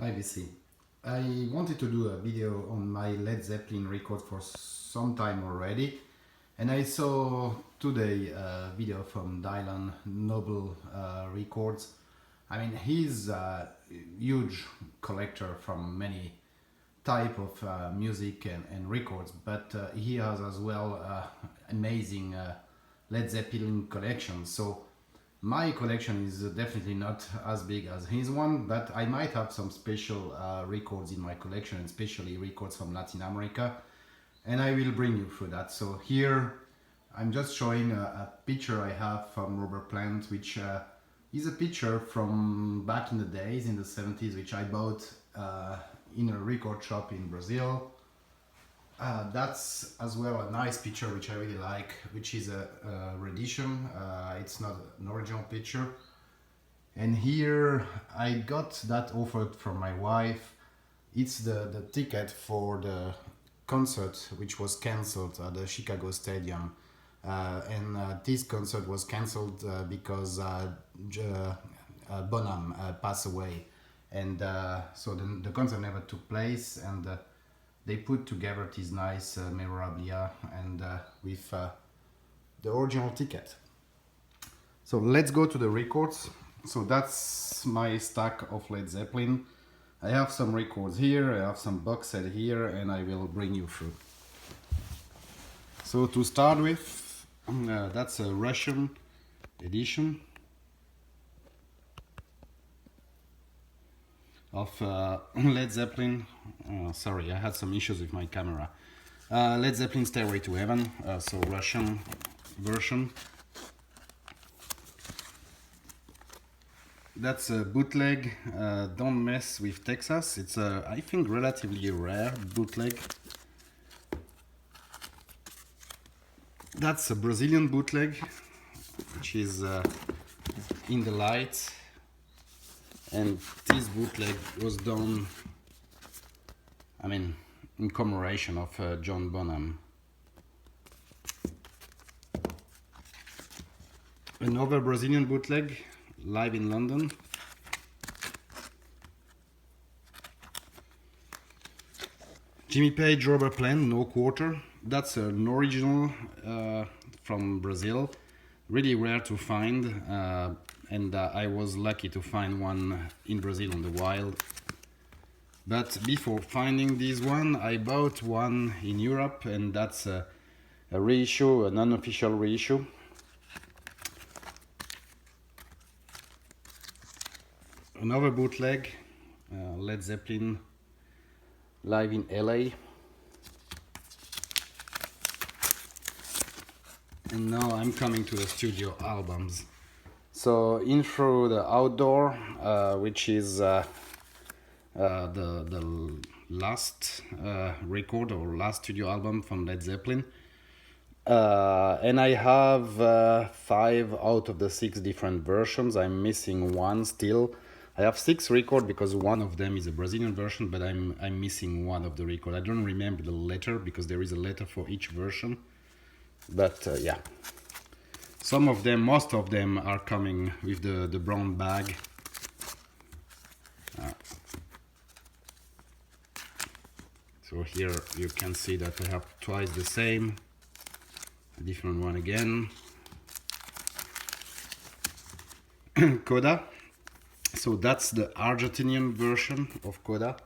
Hi VC. I wanted to do a video on my Led Zeppelin record for some time already, and I saw today a video from Dylan Noble Records. I mean, he's a huge collector from many type of music and records, but he has as well amazing Led Zeppelin collection. So my collection is definitely not as big as his one, but I might have some special records in my collection, especially records from Latin America, and I will bring you through that. So here I'm just showing a picture I have from Robert Plant, which is a picture from back in the days, in the 70s, which I bought in a record shop in Brazil. That's as well a nice picture which I really like, which is a rendition. It's not an original picture. And here I got that offered from my wife. It's the ticket for the concert which was cancelled at the Chicago Stadium. This concert was cancelled because Bonham passed away. And so the concert never took place, and they put together this nice memorabilia and with the original ticket. So let's go to the records. So that's my stack of Led Zeppelin. I have some records here, I have some box set here, and I will bring you through. So to start with, that's a Russian edition of Led Zeppelin. Sorry, I had some issues with my camera. Led Zeppelin Stairway to Heaven, so Russian version. That's a bootleg, Don't Mess with Texas. It's a, I think, relatively rare bootleg. That's a Brazilian bootleg, which is in the light. And this bootleg was done, I mean, in commemoration of John Bonham. Another Brazilian bootleg, live in London. Jimmy Page, Robert Plant, No Quarter. That's an original from Brazil, really rare to find. And I was lucky to find one in Brazil on the wild. But before finding this one, I bought one in Europe, and that's a reissue, an unofficial reissue. Another bootleg, Led Zeppelin, live in LA. And now I'm coming to the studio albums. So in through the Outdoor, which is the last record or last studio album from Led Zeppelin, and I have 5 out of the 6 different versions. I'm missing one still. I have 6 records because one of them is a Brazilian version, but I'm missing one of the record. I don't remember the letter because there is a letter for each version. But yeah. Some of them, most of them are coming with the brown bag. So here you can see that I have twice the same, a different one again. Coda. So that's the Argentinian version of Coda.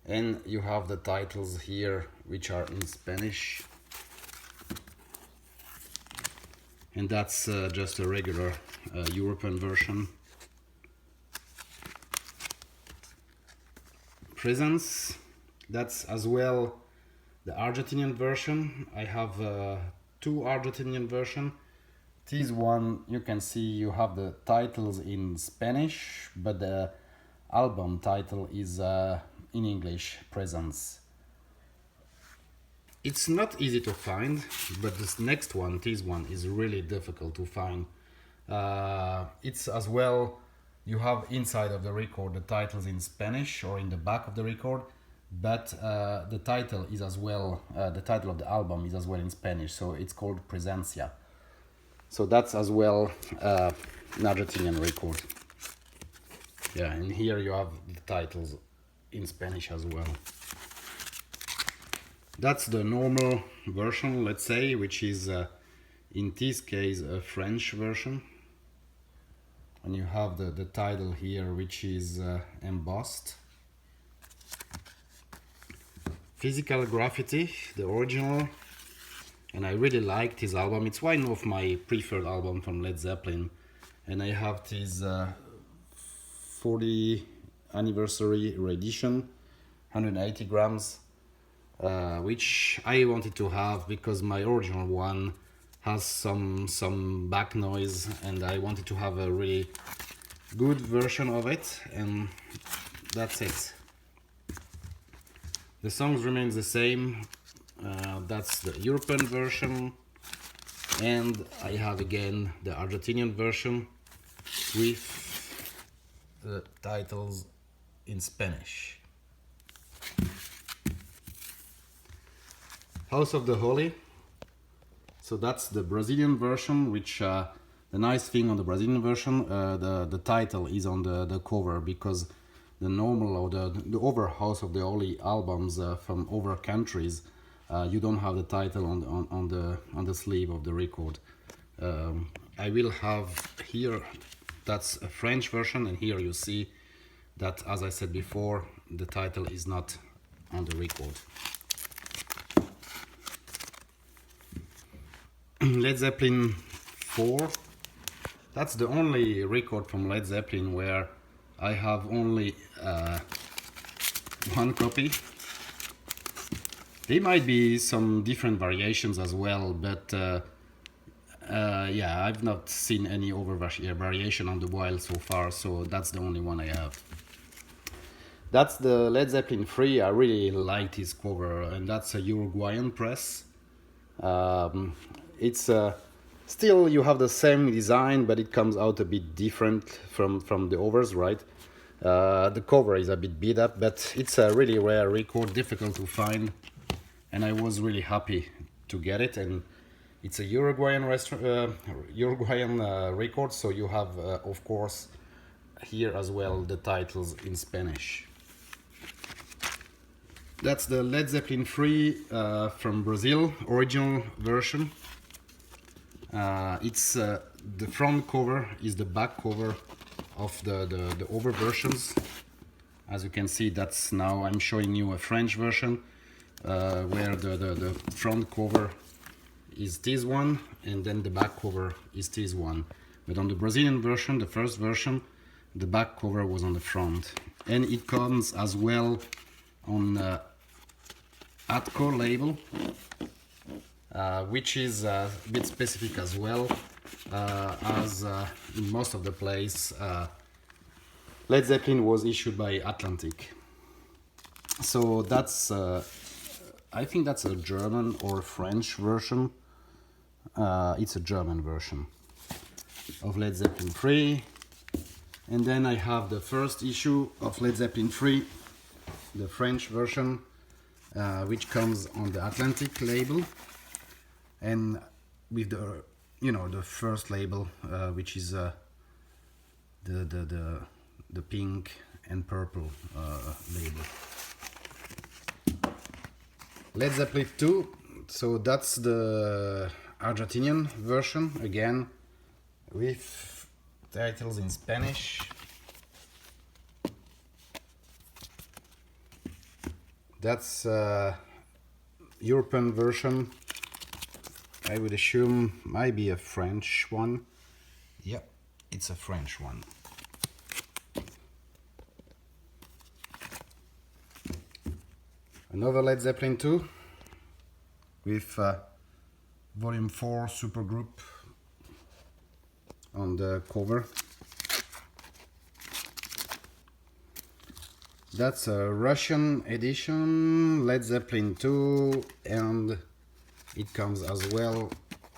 And you have the titles here, which are in Spanish. And that's just a regular European version. Presence, that's as well the Argentinian version. I have 2 Argentinian versions. This one, you can see you have the titles in Spanish, but the album title is in English, Presence. It's not easy to find, but this next one, this one, is really difficult to find. It's as well, you have inside of the record the titles in Spanish or in the back of the record, but the title is as well, the title of the album is as well in Spanish, so it's called Presencia. So that's as well an Argentinian record. Yeah, and here you have the titles in Spanish as well. That's the normal version, let's say, which is in this case a French version. And you have the title here, which is embossed. Physical Graffiti, the original, and I really like this album. It's one of my preferred albums from Led Zeppelin, and I have this 40 anniversary edition, 180 grams, which I wanted to have because my original one has some back noise, and I wanted to have a really good version of it, and that's it. The songs remains the same. That's the European version, and I have again the Argentinian version with the titles in Spanish. House of the Holy. So that's the Brazilian version, which the nice thing on the Brazilian version, the title is on the cover, because the normal or the other House of the Holy albums from other countries, you don't have the title on the sleeve of the record. I will have here, that's a French version, and here you see that, as I said before, the title is not on the record. Led Zeppelin 4, that's the only record from Led Zeppelin where I have only one copy. There might be some different variations as well, but yeah, I've not seen any other variation on the Wild so far, so that's the only one I have. That's the Led Zeppelin 3. I really like this cover, and that's a Uruguayan press. It's still, you have the same design, but it comes out a bit different from the others, right? The cover is a bit beat up, but it's a really rare record, difficult to find, and I was really happy to get it. And it's a Uruguayan record, so you have, of course, here as well the titles in Spanish. That's the Led Zeppelin 3 from Brazil, original version. It's the front cover is the back cover of the other versions. As you can see, that's now I'm showing you a French version where the front cover is this one, and then the back cover is this one. But on the Brazilian version, the first version, the back cover was on the front, and it comes as well on Atco label, which is a bit specific as well, as in most of the place Led Zeppelin was issued by Atlantic. So that's I think that's a German or French version. It's a German version of Led Zeppelin 3. And then I have the first issue of Led Zeppelin 3, the French version, which comes on the Atlantic label, and with the the first label, which is the pink and purple label. Led Zeppelin 2, so that's the Argentinian version, again with titles in Spanish. That's European version. I would assume might be a French one. Yep, it's a French one. Another Led Zeppelin 2 with Volume 4 Supergroup on the cover. That's a Russian edition, Led Zeppelin 2, and it comes as well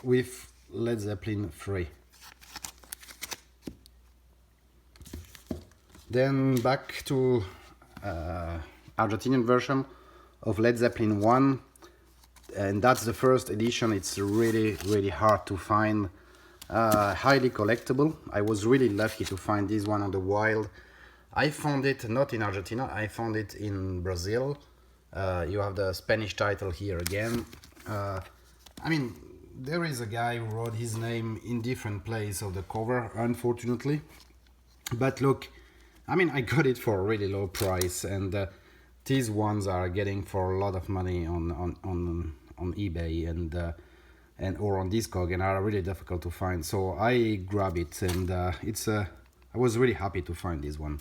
with Led Zeppelin 3. Then back to Argentinian version of Led Zeppelin 1, and that's the first edition. It's really hard to find, highly collectible. I was really lucky to find this one on the Wild. I found it not in Argentina, I found it in Brazil. You have the Spanish title here again. I mean, there is a guy who wrote his name in different places of the cover, unfortunately. But look, I mean, I got it for a really low price, and these ones are getting for a lot of money on eBay and or on Discog, and are really difficult to find. So I grab it, and I was really happy to find this one.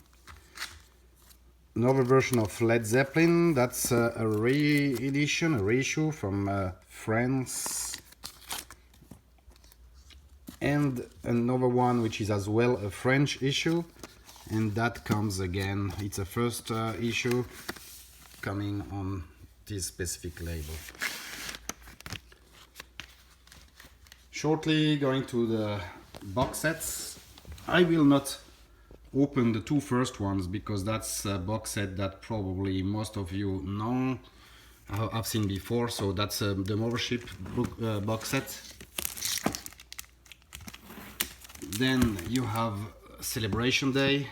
Another version of Led Zeppelin, that's a re-edition, a reissue from France. And another one which is as well a French issue, and that comes again, it's a first issue coming on this specific label. Shortly going to the box sets. I will not open the two first ones because that's a box set that probably most of you know, I've seen before. So that's the Mothership book, box set. Then you have Celebration Day,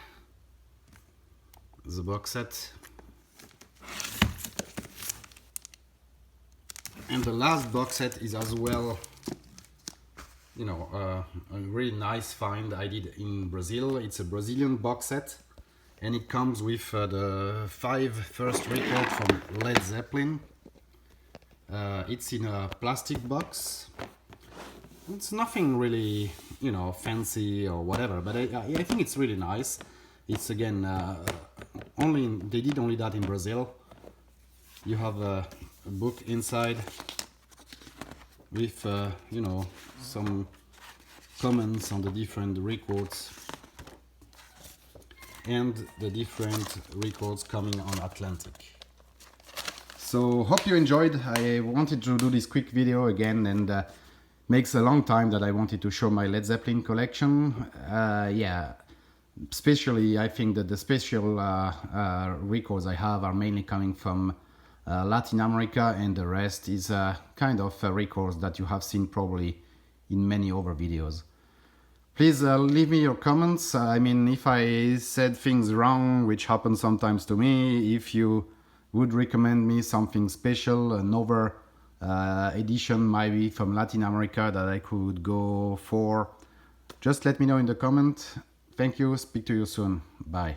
the box set. And the last box set is as well, you know, a really nice find I did in Brazil. It's a Brazilian box set, and it comes with the 5 first records from Led Zeppelin. It's in a plastic box. It's nothing really, you know, fancy or whatever, but I think it's really nice. It's again they did only that in Brazil. You have a book inside with you know, some comments on the different records and the different records coming on Atlantic. So hope you enjoyed. I wanted to do this quick video again, and makes a long time that I wanted to show my Led Zeppelin collection. Yeah, especially I think that the special records I have are mainly coming from Latin America, and the rest is kind of records that you have seen probably in many other videos. Please leave me your comments. I mean, if I said things wrong, which happens sometimes to me, if you would recommend me something special, another edition maybe from Latin America that I could go for, just let me know in the comment. Thank you, speak to you soon, bye.